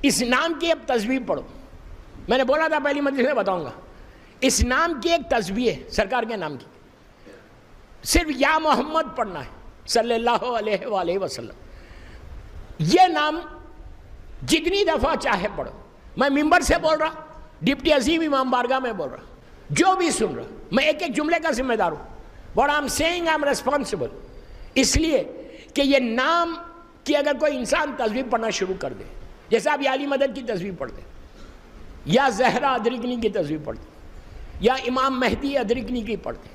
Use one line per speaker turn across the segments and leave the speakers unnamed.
اس نام کی اب تسبیح پڑھو. میں نے بولا تھا پہلی مجلس میں بتاؤں گا. اس نام کی ایک تسبیح ہے سرکار کے نام کی. صرف یا محمد پڑھنا ہے صلی اللہ علیہ وآلہ وسلم. یہ نام جتنی دفعہ چاہے پڑھو. میں ممبر سے بول رہا, ڈپٹی عظیم امام بارگاہ میں بول رہا, جو بھی سن رہا, میں ایک ایک جملے کا ذمہ دار ہوں. What I'm saying I'm responsible. اس لیے کہ یہ نام کی اگر کوئی انسان تسبیح پڑھنا شروع کر دے, جیسے آپ یا علی مدد کی تسبیح پڑھتے, یا زہرا ادرکنی کی تسبیح پڑھتے, یا امام مہدی ادرکنی کی پڑھتے,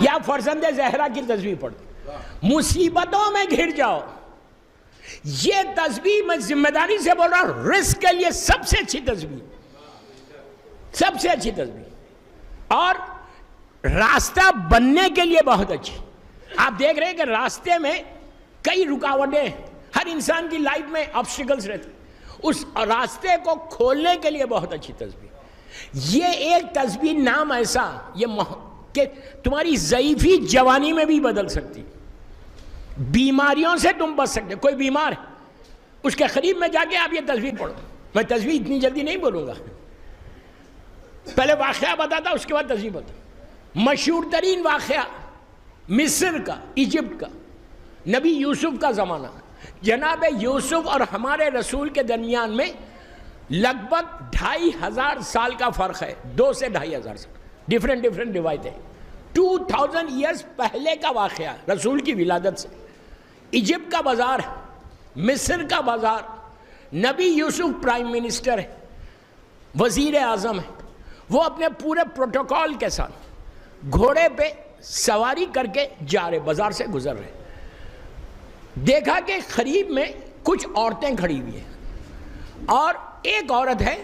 یا فرزند زہرا کی تسبیح پڑھتے, مصیبتوں میں گھر جاؤ. یہ تسبیح میں ذمہ داری سے بول رہا ہوں, رزق کے لیے سب سے اچھی تسبیح, سب سے اچھی تسبیح, اور راستہ بننے کے لیے بہت اچھی. آپ دیکھ رہے ہیں کہ راستے میں کئی رکاوٹیں, ہر انسان کی لائف میں آبسٹیکلز رہتے, اس راستے کو کھولنے کے لیے بہت اچھی تسبیح. یہ ایک تسبیح نام ایسا کہ تمہاری ضعیفی جوانی میں بھی بدل سکتی, بیماریوں سے تم بچ سکتے. کوئی بیمار ہے, اس کے قریب میں جا کے آپ یہ تسبیح پڑھو. میں تسبیح اتنی جلدی نہیں بولوں گا, پہلے واقعہ بتاتا اس کے بعد تسبیح بتا. مشہور ترین واقعہ مصر کا, ایجپٹ کا, نبی یوسف کا زمانہ. جناب یوسف اور ہمارے رسول کے درمیان میں لگ بھگ 2500 سال کا فرق ہے, 2 سے 2500 سال, ڈیفرنٹ روایتیں. 2000 ایئرز پہلے کا واقعہ رسول کی ولادت سے. ایجپٹ کا بازار, مصر کا بازار, نبی یوسف پرائم منسٹر ہے, وزیر اعظم ہے, وہ اپنے پورے پروٹوکول کے ساتھ گھوڑے پہ سواری کر کے جا رہے, بازار سے گزر رہے. دیکھا کہ قریب میں کچھ عورتیں کھڑی ہوئی ہیں, اور ایک عورت ہے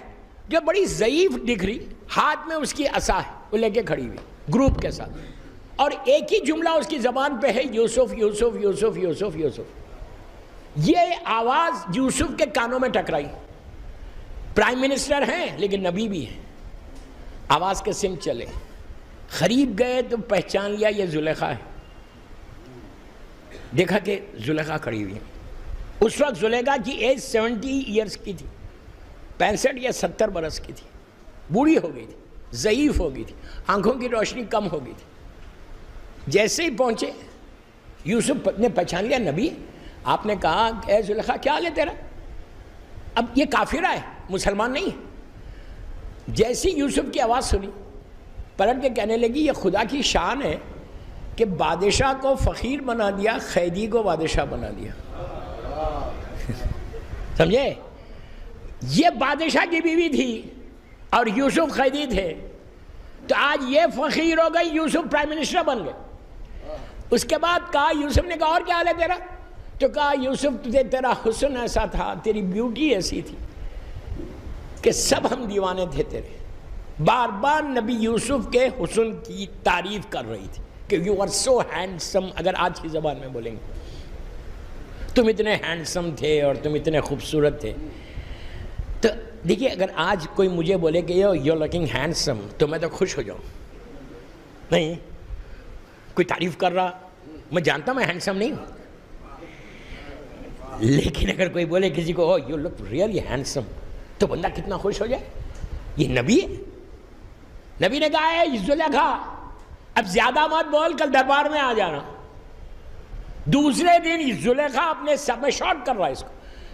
جو بڑی ضعیف دکھ رہی, ہاتھ میں اس کی عصا ہے, وہ لے کے کھڑی ہوئی گروپ کے ساتھ, اور ایک ہی جملہ اس کی زبان پہ ہے, یوسف یوسف یوسف یوسف یوسف. یہ آواز یوسف کے کانوں میں ٹکرائی. پرائم منسٹر ہیں لیکن نبی بھی ہیں. آواز کے سمت چلے, قریب گئے تو پہچان لیا یہ زلیخا ہے. دیکھا کہ زلیخا کھڑی ہوئی ہے. اس وقت زلیخا کی ایج 70 ایئرز کی تھی, 65 یا 70 برس کی تھی. بوڑھی ہو گئی تھی, ضعیف ہو گئی تھی, آنکھوں کی روشنی کم ہو گئی تھی. جیسے ہی پہنچے, یوسف نے پہچان لیا نبی. آپ نے کہا اے زلیخا کیا حال ہے تیرا؟ اب یہ کافرہ ہے, مسلمان نہیں ہے. جیسی یوسف کی آواز سنی, پلٹ کے کہنے لگی یہ خدا کی شان ہے کہ بادشاہ کو فقیر بنا دیا, قیدی کو بادشاہ بنا دیا. سمجھے؟ یہ بادشاہ کی بیوی تھی اور یوسف قیدی تھے, تو آج یہ فقیر ہو گئی, یوسف پرائم منسٹر بن گئے. اس کے بعد کہا, یوسف نے کہا اور کیا حال ہے تیرا؟ تو کہا یوسف تیرا حسن ایسا تھا, تیری بیوٹی ایسی تھی کہ سب ہم دیوانے تھے تیرے. بار بار نبی یوسف کے حسن کی تعریف کر رہی تھی کہ یو آر سو ہینڈسم. اگر آج کی زبان میں بولیں گے, تم اتنے ہینڈسم تھے اور تم اتنے خوبصورت تھے. تو دیکھیے, اگر آج کوئی مجھے بولے کہ یو لکنگ ہینڈسم, تو میں تو خوش ہو جاؤں. نہیں, کوئی تعریف کر رہا, میں جانتا میں ہینڈسم نہیں ہوں, لیکن اگر کوئی بولے کسی کو یو لک ریئلی ہینڈسم, تو بندہ کتنا خوش ہو جائے. یہ نبی ہے. نبی نے کہا ہے زلیخا اب زیادہ مت بول, کل دربار میں آ جانا. دوسرے دن زلیخا اپنے سب میں شارٹ کر رہا ہے اس کو,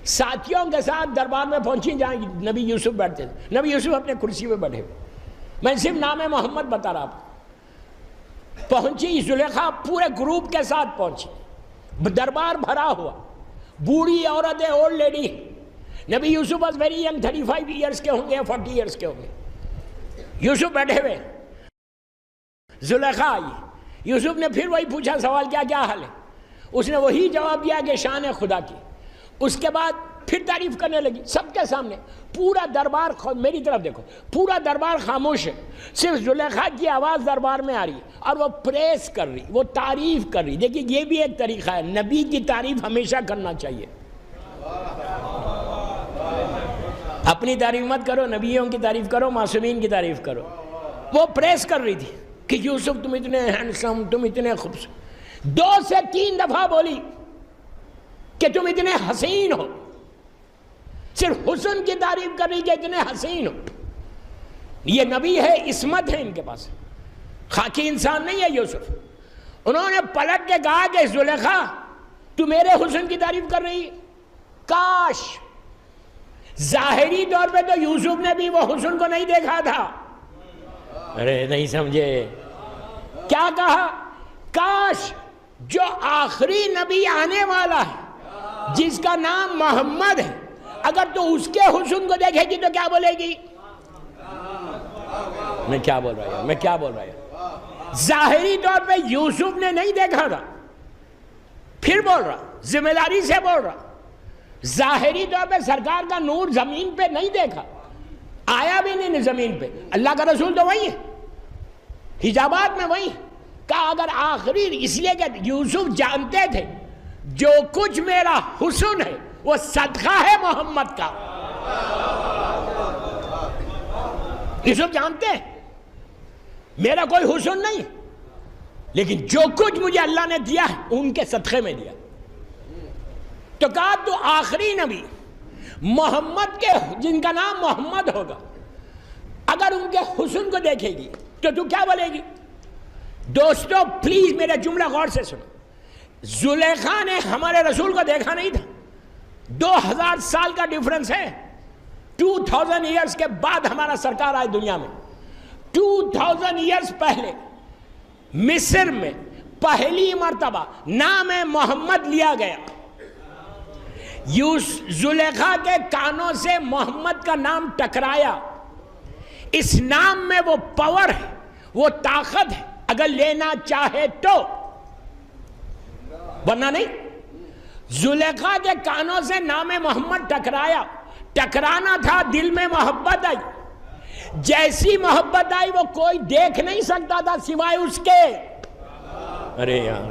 ساتھیوں کے ساتھ دربار میں پہنچی جہاں نبی یوسف بیٹھتے تھے. نبی یوسف اپنے کرسی پہ بیٹھے ہوئے, میں صرف نام محمد بتا رہا ہوں. پہنچی زلیخا, پورے گروپ کے ساتھ پہنچی, دربار بھرا ہوا, بوڑھی عورت ہے, اولڈ لیڈی. نبی یوسف واز ویری ینگ, 35 ایئرس کے ہوں گے, 40 ایئرس کے ہوں گے. یوسف بیٹھے ہوئے, زلیخا آئی. یوسف نے پھر وہی پوچھا سوال, کیا حال ہے؟ اس نے وہی جواب دیا کہ شان ہے خدا کی. اس کے بعد پھر تعریف کرنے لگی سب کے سامنے. پورا دربار, میری طرف دیکھو, پورا دربار خاموش ہے, صرف زلیخا کی آواز دربار میں آ رہی ہے اور وہ پریس کر رہی, وہ تعریف کر رہی. دیکھیے یہ بھی ایک طریقہ ہے, نبی کی تعریف ہمیشہ کرنا چاہیے. اپنی تعریف مت کرو, نبیوں کی تعریف کرو, معصومین کی تعریف کرو. وہ پریس کر رہی تھی کہ یوسف تم اتنے ہینڈسم, تم اتنے خوبصورت. 2 سے 3 دفعہ بولی کہ تم اتنے حسین ہو، صرف حسن کی تعریف کر رہی کہ اتنے حسین ہو. یہ نبی ہے، عصمت ہے ان کے پاس، خاکی انسان نہیں ہے یوسف. انہوں نے پلٹ کے کہا کہ زلیخا تو میرے حسن کی تعریف کر رہی. کاش ظاہری طور پہ تو یوسف نے بھی وہ حسن کو نہیں دیکھا تھا. ارے نہیں سمجھے کیا کہا؟ کاش جو آخری نبی آنے والا ہے جس کا نام محمد ہے، اگر تو اس کے حسن کو دیکھے گی تو کیا بولے گی؟ میں کیا بول رہا ہوں؟ ظاہری طور پہ یوسف نے نہیں دیکھا تھا، پھر بول رہا، ذمہ داری سے بول رہا، ظاہری طور پہ سرکار کا نور زمین پہ نہیں دیکھا، آیا بھی نہیں زمین پہ. اللہ کا رسول تو وہی ہے، حجابات میں وہی. کہا اگر آخری، اس لیے کہ یوسف جانتے تھے جو کچھ میرا حسن ہے وہ صدقہ ہے محمد کا. یوسف جانتے ہیں میرا کوئی حسن نہیں، لیکن جو کچھ مجھے اللہ نے دیا ہے ان کے صدقے میں دیا. تو کہا تو آخری نبی محمد کے، جن کا نام محمد ہوگا، اگر ان کے حسن کو دیکھے گی تو کیا بولے گی؟ دوستو پلیز میرا جملہ غور سے سنو. زلیخا نے ہمارے رسول کو دیکھا نہیں تھا. 2000 سال کا ڈیفرنس ہے. 2000 ایئرز کے بعد ہمارا سرکار آئے دنیا میں. 2000 ایئرز پہلے مصر میں پہلی مرتبہ نام محمد لیا گیا. زلیخا کے کانوں سے محمد کا نام ٹکرایا. اس نام میں وہ پاور ہے، وہ طاقت ہے، اگر لینا چاہے تو، ورنہ نہیں. زلیخا کے کانوں سے نام محمد ٹکرایا. ٹکرانا تھا، دل میں محبت آئی. جیسی محبت آئی وہ کوئی دیکھ نہیں سکتا تھا سوائے اس کے. ارے یار،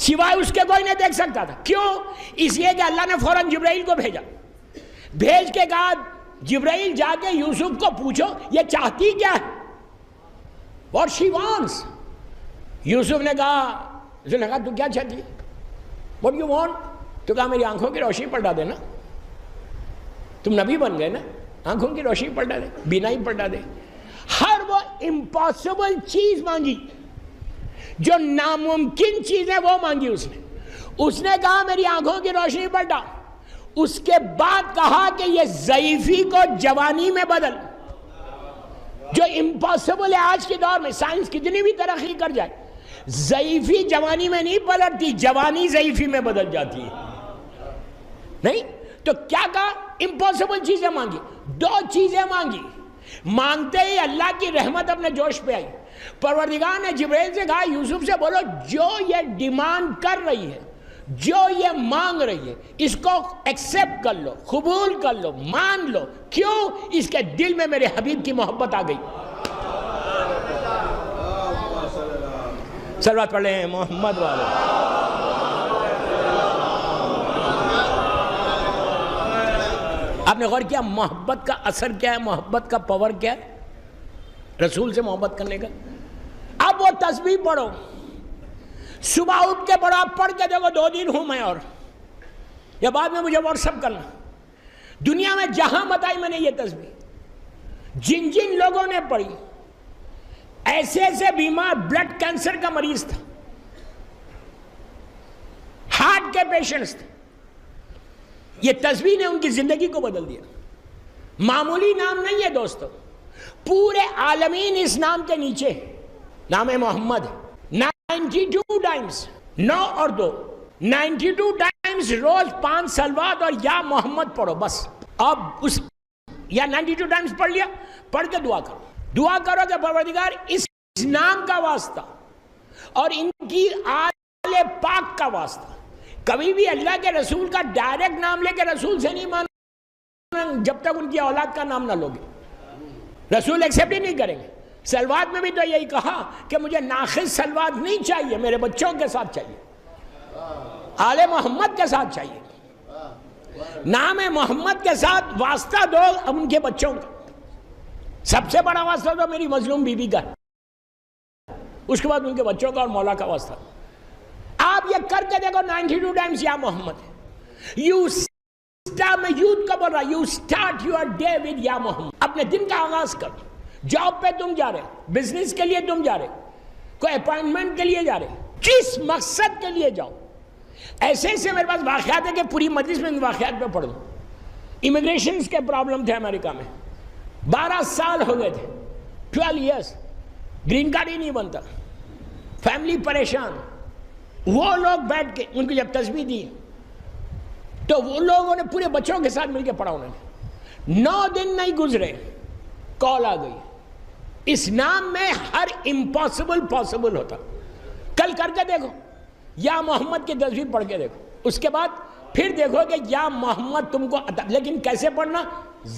سوائے اس کے کوئی نہیں دیکھ سکتا تھا. کیوں؟ اس لیے کہ اللہ نے فوراً جبرائیل کو بھیجا. بھیج کے کہا جبرائیل جا کے یوسف کو پوچھو یہ چاہتی کیا ہے، what she wants. یوسف نے کہا، زلیخا تو کیا چاہتی ہے، what you want؟ تو کہا میری آنکھوں کی روشنی پلٹا دینا، تم نبی بن گئے نا، آنکھوں کی روشنی پلٹا دے، بینائی پلٹا دے. ہر وہ امپاسبل چیز مانگی، جو ناممکن چیز ہے وہ مانگی اس نے کہا میری آنکھوں کی روشنی پلٹا. اس کے بعد کہا کہ یہ ضعیفی کو جوانی میں بدل. جو امپاسبل ہے آج کے دور میں، سائنس کتنی بھی ترقی کر جائے، ضعیفی جوانی میں نہیں پلٹتی، جوانی ضعیفی میں بدل جاتی ہے. نہیں تو کیا کہا؟ امپاسبل چیزیں مانگی. 2 چیزیں مانگی. مانگتے ہی اللہ کی رحمت اپنے جوش پہ آئی. پروردگار نے جبرائیل سے کہا یوسف سے بولو جو یہ ڈیمانڈ کر رہی ہے، جو یہ مانگ رہی ہے، اس کو ایکسپٹ کر لو، قبول کر لو، مان لو. کیوں؟ اس کے دل میں میرے حبیب کی محبت آ گئی. صلوات پڑھ لیں محمد والے. آپ نے غور کیا محبت کا اثر کیا ہے، محبت کا پاور کیا ہے رسول سے محبت کرنے کا؟ اب وہ تسبیح پڑھو، صبح اٹھ کے پڑھو، پڑھ کے دیکھو 2 دن ہوں میں، اور یا بعد میں مجھے واٹس ایپ کرنا. دنیا میں جہاں بتائی میں نے یہ تسبیح، جن جن لوگوں نے پڑھی، ایسے ایسے بیمار، بلڈ کینسر کا مریض تھا، ہارٹ کے پیشنٹس تھے، یہ تسبیح نے ان کی زندگی کو بدل دیا. معمولی نام نہیں ہے دوستو، پورے عالمین اس نام کے نیچے. نام محمد 92 ٹائمز، 9 اور 2، 92 ٹائمز روز 5 صلوات اور یا محمد پڑھو بس. اب اس یا 92 ٹائمز پڑھ لیا، پڑھ کے دعا کرو. دعا کرو کہ پروردگار اس نام کا واسطہ اور ان کی آل پاک کا واسطہ، کبھی بھی اللہ کے رسول کا ڈائریکٹ نام لے کے رسول سے نہیں ماننا جب تک ان کی اولاد کا نام نہ لوگے. رسول ایکسیپٹ ہی نہیں کریں گے. سلوات میں بھی تو یہی کہا کہ مجھے ناقص سلوات نہیں چاہیے، میرے بچوں کے ساتھ چاہیے، آل محمد کے ساتھ چاہیے. نام محمد کے ساتھ واسطہ دو اب ان کے بچوں کا. سب سے بڑا واسطہ تو میری مظلوم بیوی کا ہے، اس کے بعد ان کے بچوں کا اور مولا کا واسطہ. آپ یہ کر کے دیکھو 92 ٹائمز یا محمد. میں یوتھ کا بول رہا, you start your day with یا محمد. اپنے دن کا آغاز کرو. جاب پہ تم جا رہے, بزنس کے لیے تم جا رہے, کوئی اپائنٹمنٹ کے لیے جا رہے, کس مقصد کے لیے جاؤ. ایسے ایسے میرے پاس واقعات ہیں کہ پوری مجلس میں واقعات پہ پڑھ دوں. امیگریشنز کے پرابلم تھے امریکہ میں, 12 سال ہو گئے تھے, 12 ایئرس, گرین کارڈ ہی نہیں بنتا, فیملی پریشان. وہ لوگ بیٹھ کے ان کو جب تسبیح دی تو وہ لوگوں نے پورے بچوں کے ساتھ مل کے پڑھا. انہوں نے 9 دن نہیں گزرے, کال آ گئی. اس نام میں ہر امپاسبل پاسبل ہوتا. کل کر کے دیکھو, یا محمد کی تسبیح پڑھ کے دیکھو, اس کے بعد پھر دیکھو کہ یا محمد تم کو عطا. لیکن کیسے پڑھنا؟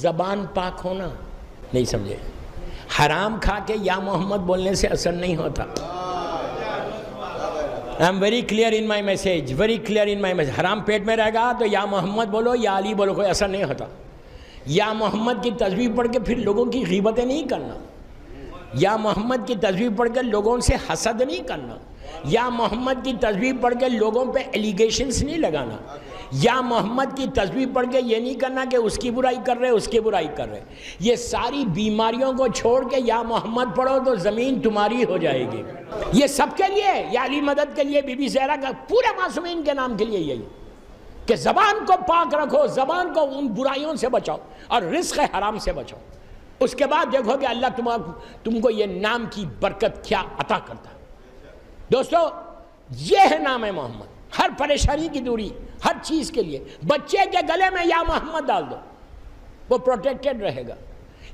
زبان پاک ہونا. نہیں سمجھے؟ حرام کھا کے یا محمد بولنے سے اثر نہیں ہوتا. I am very clear in my message, very clear in my message. حرام پیٹ میں رہے گا تو یا محمد بولو یا علی بولو, کوئی اثر نہیں ہوتا. یا محمد کی تسبیح پڑھ کے پھر لوگوں کی غیبتیں نہیں کرنا. یا محمد کی تسبیح پڑھ کے لوگوں سے حسد نہیں کرنا. یا محمد کی تسبیح پڑھ کے لوگوں پہ ایلیگیشنز نہیں لگانا. یا محمد کی تسبیح پڑھ کے یہ نہیں کرنا کہ اس کی برائی کر رہے اس کی برائی کر رہے. یہ ساری بیماریوں کو چھوڑ کے یا محمد پڑھو تو زمین تمہاری ہو جائے گی. یہ سب کے لیے, یا علی مدد کے لیے, بی بی زہرا کا, پورے معصومین کے نام کے لیے یہی کہ زبان کو پاک رکھو, زبان کو ان برائیوں سے بچاؤ اور رزق حرام سے بچاؤ. اس کے بعد دیکھو کہ اللہ تم کو یہ نام کی برکت کیا عطا کرتا ہے. دوستو, یہ ہے نام محمد. ہر پریشانی کی دوری, ہر چیز کے لیے. بچے کے گلے میں یا محمد ڈال دو, وہ پروٹیکٹڈ رہے گا.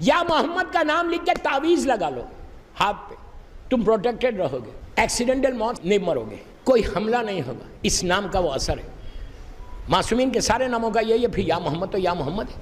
یا محمد کا نام لکھ کے تعویذ لگا لو ہاتھ پہ, تم پروٹیکٹڈ رہو گے. ایکسیڈنٹل موت نہیں مرو گے, کوئی حملہ نہیں ہوگا. اس نام کا وہ اثر ہے. معصومین کے سارے ناموں کا یہی ہے. پھر یا محمد تو یا محمد ہے.